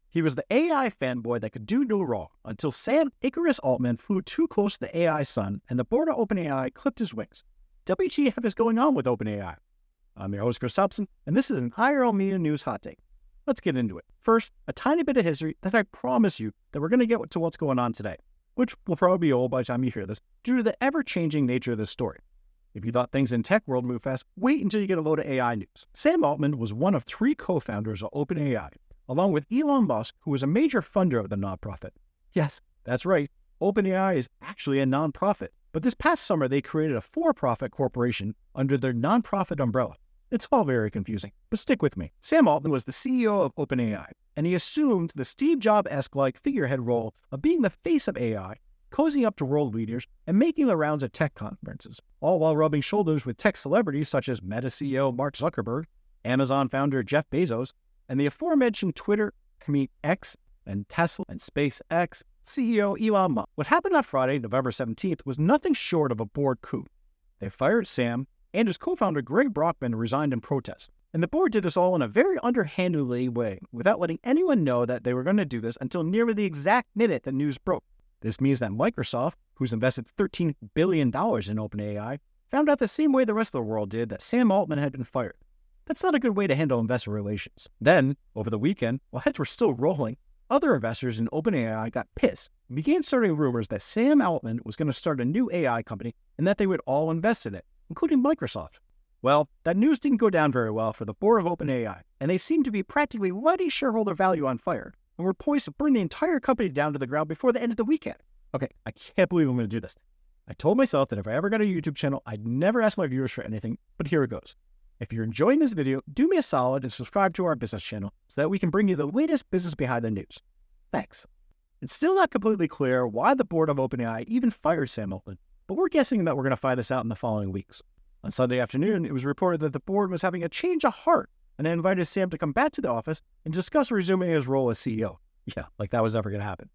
He was the AI fanboy that could do no wrong until Sam Icarus Altman flew too close to the AI sun and the board of OpenAI clipped his wings. WTF is going on with OpenAI? I'm your host, Chris Thompson, and this is an IRL Media News Hot Take. Let's get into it. First, a tiny bit of history that I promise you that we're going to get to what's going on today, which will probably be old by the time you hear this due to the ever-changing nature of this story. If you thought things in tech world move fast, wait until you get a load of AI news. Sam Altman was one of 3 co-founders of OpenAI, along with Elon Musk, who was a major funder of the nonprofit. Yes, that's right, OpenAI is actually a nonprofit, but this past summer they created a for-profit corporation under their nonprofit umbrella. It's all very confusing, but stick with me. Sam Altman was the CEO of OpenAI, and he assumed the Steve Jobs-esque figurehead role of being the face of AI, cozying up to world leaders, and making the rounds at tech conferences, all while rubbing shoulders with tech celebrities such as Meta CEO Mark Zuckerberg, Amazon founder Jeff Bezos, and the aforementioned Twitter, X, and Tesla and SpaceX CEO Elon Musk. What happened on Friday, November 17th, was nothing short of a board coup. They fired Sam, and his co-founder Greg Brockman resigned in protest. And the board did this all in a very underhandedly way, without letting anyone know that they were going to do this until nearly the exact minute the news broke. This means that Microsoft, who's invested $13 billion in OpenAI, found out the same way the rest of the world did that Sam Altman had been fired. That's not a good way to handle investor relations. Then, over the weekend, while heads were still rolling, other investors in OpenAI got pissed and began starting rumors that Sam Altman was going to start a new AI company and that they would all invest in it, including Microsoft. Well, that news didn't go down very well for the board of OpenAI, and they seemed to be practically lighting shareholder value on fire and were poised to burn the entire company down to the ground before the end of the weekend. Okay, I can't believe I'm going to do this. I told myself that if I ever got a YouTube channel, I'd never ask my viewers for anything, but here it goes. If you're enjoying this video, do me a solid and subscribe to our business channel so that we can bring you the latest business behind the news. Thanks. It's still not completely clear why the board of OpenAI even fired Sam Altman, but we're guessing that we're going to find this out in the following weeks. On Sunday afternoon, it was reported that the board was having a change of heart and invited Sam to come back to the office and discuss resuming his role as CEO. Yeah, like that was ever going to happen.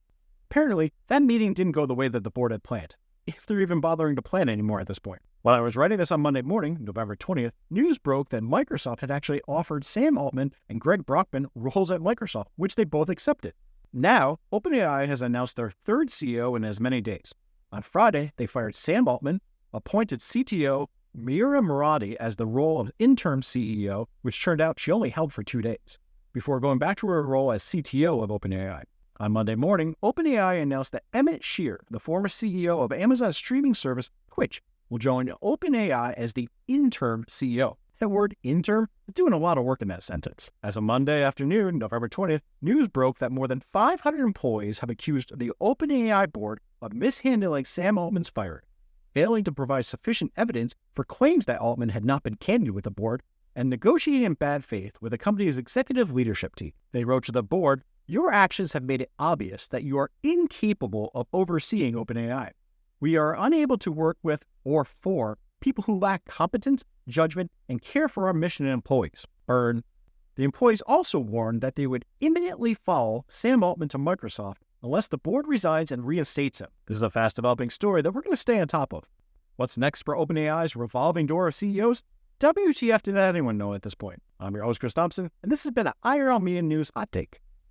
Apparently, that meeting didn't go the way that the board had planned, if they're even bothering to plan anymore at this point. While I was writing this on Monday morning, November 20th, news broke that Microsoft had actually offered Sam Altman and Greg Brockman roles at Microsoft, which they both accepted. Now, OpenAI has announced their 3rd CEO in as many days. On Friday, they fired Sam Altman, appointed CTO Mira Murati as the role of interim CEO, which turned out she only held for 2 days, before going back to her role as CTO of OpenAI. On Monday morning, OpenAI announced that Emmett Shear, the former CEO of Amazon's streaming service Twitch, will join OpenAI as the interim CEO. That word interim is doing a lot of work in that sentence. As of Monday afternoon, November 20th, news broke that more than 500 employees have accused the OpenAI board of mishandling Sam Altman's firing, failing to provide sufficient evidence for claims that Altman had not been candid with the board, and negotiating in bad faith with the company's executive leadership team. They wrote to the board, "Your actions have made it obvious that you are incapable of overseeing OpenAI. We are unable to work with or for people who lack competence, judgment, and care for our mission and employees." Burn. The employees also warned that they would imminently follow Sam Altman to Microsoft unless the board resigns and reinstates him. This is a fast-developing story that we're going to stay on top of. What's next for OpenAI's revolving door of CEOs? WTF did anyone know at this point? I'm your host, Chris Thompson, and this has been an IRL Media News Hot Take.